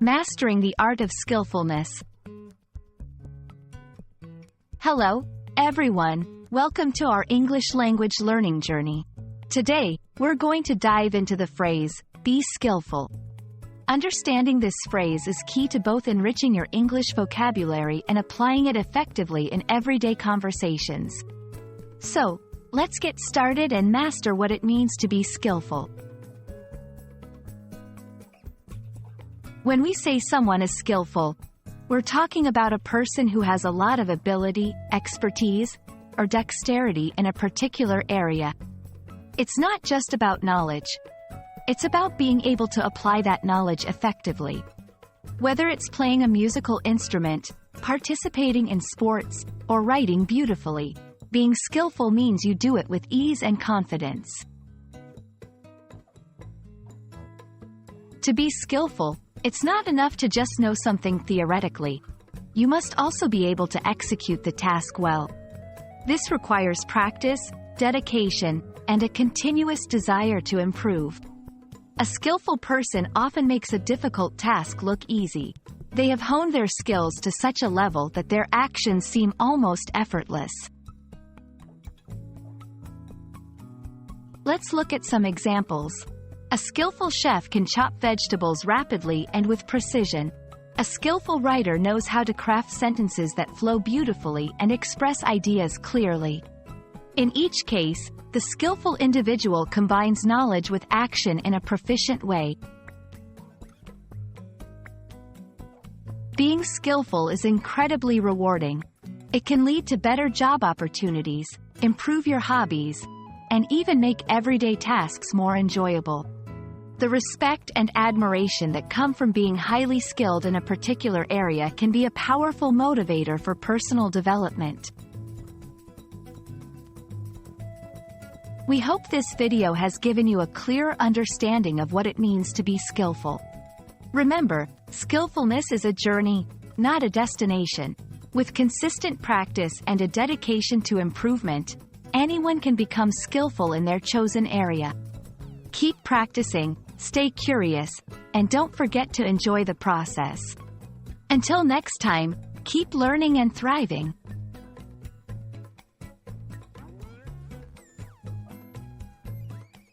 Mastering the Art of Skillfulness. Hello, everyone. Welcome to our English language learning journey. Today, we're going to dive into the phrase, be skillful. Understanding this phrase is key to both enriching your English vocabulary and applying it effectively in everyday conversations. So, let's get started and master what it means to be skillful. When we say someone is skillful, we're talking about a person who has a lot of ability, expertise, or dexterity in a particular area. It's not just about knowledge. It's about being able to apply that knowledge effectively. Whether it's playing a musical instrument, participating in sports, or writing beautifully, being skillful means you do it with ease and confidence. To be skillful, it's not enough to just know something theoretically. You must also be able to execute the task well. This requires practice, dedication, and a continuous desire to improve. A skillful person often makes a difficult task look easy. They have honed their skills to such a level that their actions seem almost effortless. Let's look at some examples. A skillful chef can chop vegetables rapidly and with precision. A skillful writer knows how to craft sentences that flow beautifully and express ideas clearly. In each case, the skillful individual combines knowledge with action in a proficient way. Being skillful is incredibly rewarding. It can lead to better job opportunities, improve your hobbies, and even make everyday tasks more enjoyable. The respect and admiration that come from being highly skilled in a particular area can be a powerful motivator for personal development. We hope this video has given you a clearer understanding of what it means to be skillful. Remember, skillfulness is a journey, not a destination. With consistent practice and a dedication to improvement, anyone can become skillful in their chosen area. Keep practicing, stay curious, and don't forget to enjoy the process. Until next time, keep learning and thriving.